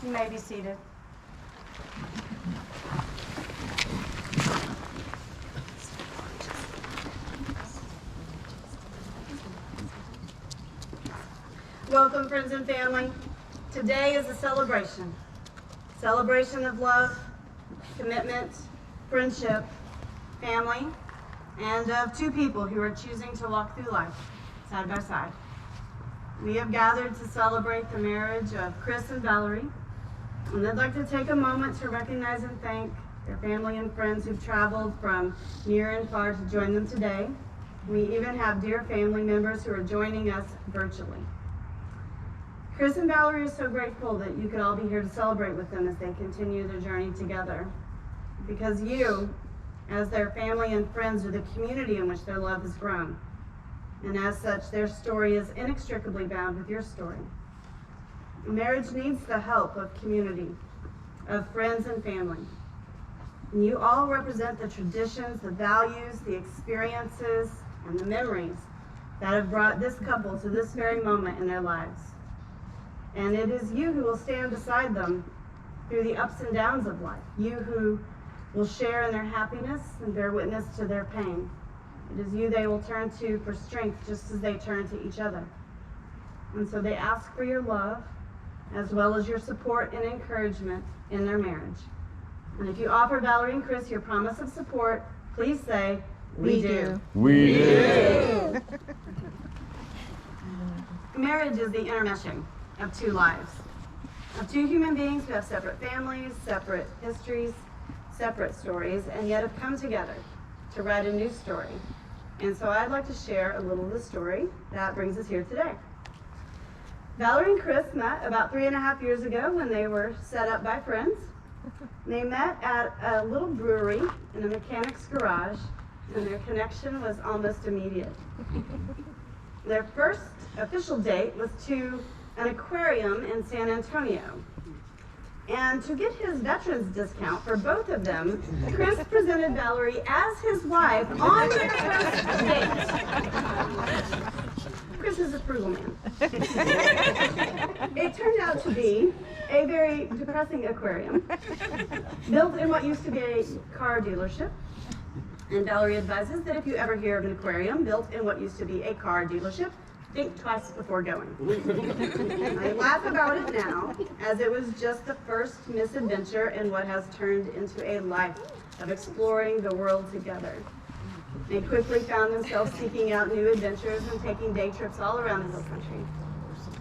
You may be seated. Welcome, friends and family. Today is a celebration. Celebration of love, commitment, friendship, family, and of two people who are choosing to walk through life side by side. We have gathered to celebrate the marriage of Chris and Valerie, and I'd like to take a moment to recognize and thank their family and friends who've traveled from near and far to join them today. We even have dear family members who are joining us virtually. Chris and Valerie are so grateful that you could all be here to celebrate with them as they continue their journey together. Because you, as their family and friends, are the community in which their love has grown. And as such, their story is inextricably bound with your story. Marriage needs the help of community, of friends and family. And you all represent the traditions, the values, the experiences, and the memories that have brought this couple to this very moment in their lives. And it is you who will stand beside them through the ups and downs of life. You who will share in their happiness and bear witness to their pain. It is you they will turn to for strength just as they turn to each other. And so they ask for your love as well as your support and encouragement in their marriage. And if you offer Valerie and Chris your promise of support, please say, we do. We do. Marriage is the intermeshing of two lives, of two human beings who have separate families, separate histories, separate stories, and yet have come together to write a new story. And so I'd like to share a little of the story that brings us here today. Valerie and Chris met about 3.5 years ago when they were set up by friends. They met at a little brewery in a mechanic's garage, and their connection was almost immediate. Their first official date was to an aquarium in San Antonio. And to get his veterans discount for both of them, Chris presented Valerie as his wife on their first date. Chris is a frugal man. It turned out to be a very depressing aquarium, built in what used to be a car dealership. And Valerie advises that if you ever hear of an aquarium built in what used to be a car dealership, think twice before going. I laugh about it now, as it was just the first misadventure in what has turned into a life of exploring the world together. They quickly found themselves seeking out new adventures and taking day trips all around the hill country.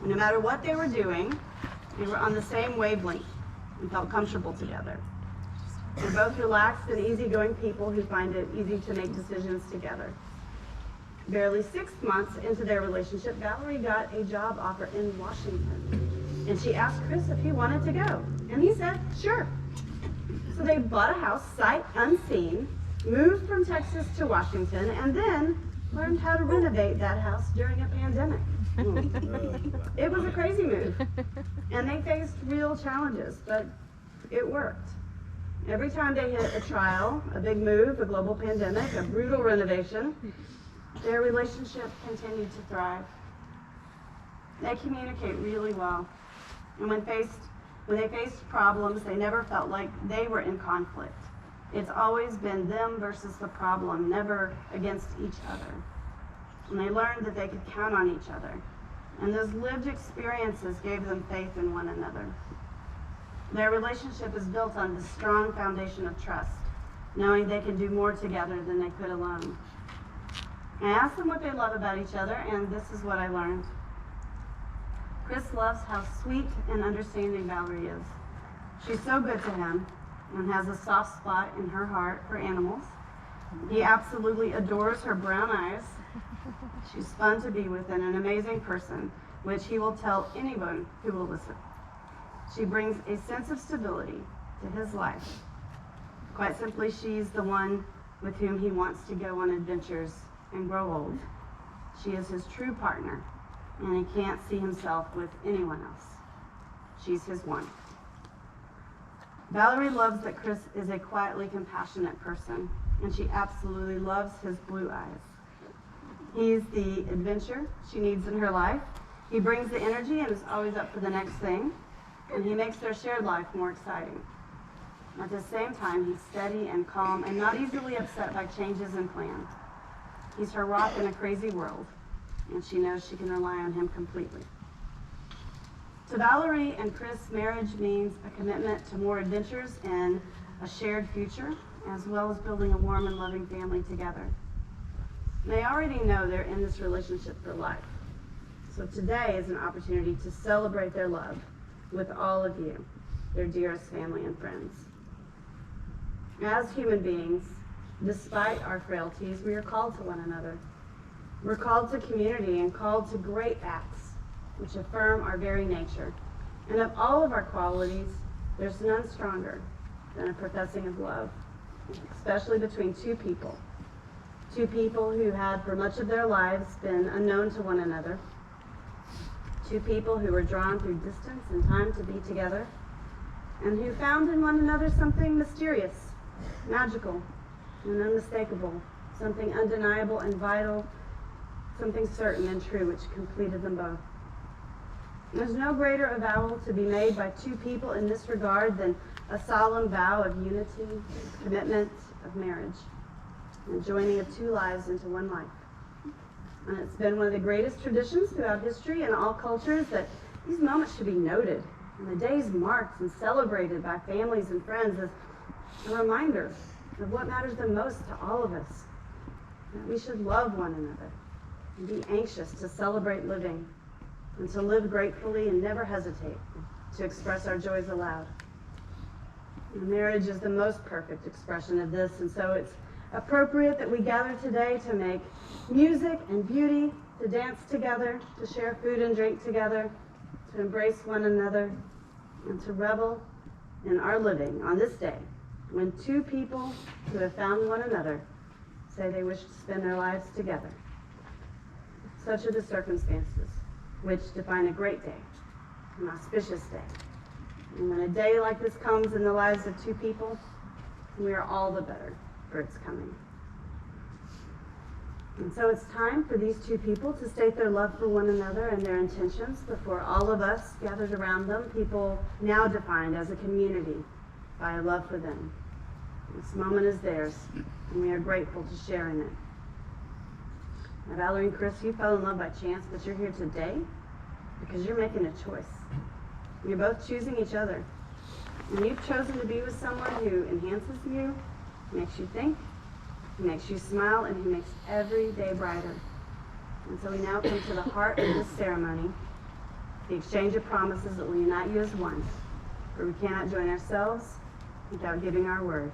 No matter what they were doing, they were on the same wavelength and felt comfortable together. They're both relaxed and easygoing people who find it easy to make decisions together. Barely 6 months into their relationship, Valerie got a job offer in Washington, and she asked Chris if he wanted to go, and he said, sure. So they bought a house sight unseen, moved from Texas to Washington, and then learned how to renovate that house during a pandemic. It was a crazy move, and they faced real challenges, but it worked. Every time they hit a trial, a big move, a global pandemic, a brutal renovation, their relationship continued to thrive. They communicate really well, and when they faced problems, they never felt like they were in conflict. It's always been them versus the problem, never against each other. And they learned that they could count on each other, and those lived experiences gave them faith in one another. Their relationship is built on the strong foundation of trust, knowing they can do more together than they could alone. I asked them what they love about each other, and this is what I learned. Chris loves how sweet and understanding Valerie is. She's so good to him and has a soft spot in her heart for animals. He absolutely adores her brown eyes. She's fun to be with and an amazing person, which he will tell anyone who will listen. She brings a sense of stability to his life. Quite simply, she's the one with whom he wants to go on adventures and grow old. She is his true partner, and he can't see himself with anyone else. She's his one. Valerie loves that Chris is a quietly compassionate person, and she absolutely loves his blue eyes. He's the adventure she needs in her life. He brings the energy and is always up for the next thing, and he makes their shared life more exciting. At the same time, he's steady and calm and not easily upset by changes in plans. He's her rock in a crazy world, and she knows she can rely on him completely. To Valerie and Chris, marriage means a commitment to more adventures and a shared future, as well as building a warm and loving family together. They already know they're in this relationship for life. So today is an opportunity to celebrate their love with all of you, their dearest family and friends. As human beings, despite our frailties, we are called to one another. We're called to community and called to great acts, which affirm our very nature. And of all of our qualities, there's none stronger than a professing of love, especially between two people who had for much of their lives been unknown to one another, two people who were drawn through distance and time to be together, and who found in one another something mysterious, magical, and unmistakable, something undeniable and vital, something certain and true which completed them both. There's no greater avowal to be made by two people in this regard than a solemn vow of unity, commitment, of marriage, and joining of two lives into one life. And it's been one of the greatest traditions throughout history and all cultures that these moments should be noted, and the days marked and celebrated by families and friends as a reminder of what matters the most to all of us, that we should love one another and be anxious to celebrate living and to live gratefully and never hesitate to express our joys aloud. And marriage is the most perfect expression of this, and so it's appropriate that we gather today to make music and beauty, to dance together, to share food and drink together, to embrace one another, and to revel in our living on this day, when two people who have found one another say they wish to spend their lives together. Such are the circumstances which define a great day, an auspicious day. And when a day like this comes in the lives of two people, we are all the better for its coming. And so it's time for these two people to state their love for one another and their intentions before all of us gathered around them, people now defined as a community by a love for them. This moment is theirs, and we are grateful to share in it. Now, Valerie and Chris, you fell in love by chance, but you're here today because you're making a choice. You're both choosing each other. And you've chosen to be with someone who enhances you, makes you think, who makes you smile, and who makes every day brighter. And so we now come to the heart of this ceremony, the exchange of promises that will unite you as one, for we cannot join ourselves without giving our word.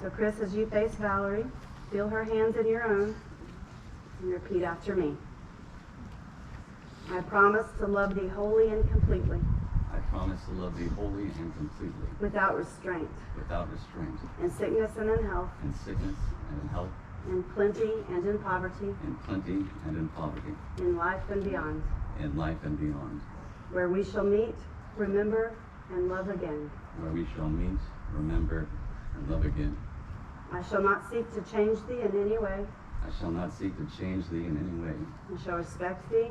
So Chris, as you face Valerie, feel her hands in your own, and repeat after me. I promise to love thee wholly and completely, I promise to love thee wholly and completely, without restraint, without restraint, in sickness and in health, in sickness and in health, in plenty and in poverty, in plenty and in poverty, in life and beyond, in life and beyond, where we shall meet, remember, and love again. where we shall meet, remember, and love again. I shall not seek to change thee in any way. I shall not seek to change thee in any way. I shall respect thee,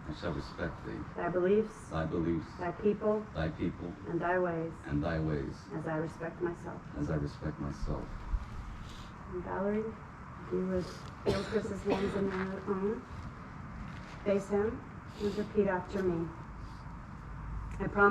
I shall respect thee, thy beliefs, thy beliefs, thy people, thy people, and thy ways, and thy ways, as I respect myself. as I respect myself. And Valerie, if you would feel Chris's hands in your own, face him, and repeat after me. I promise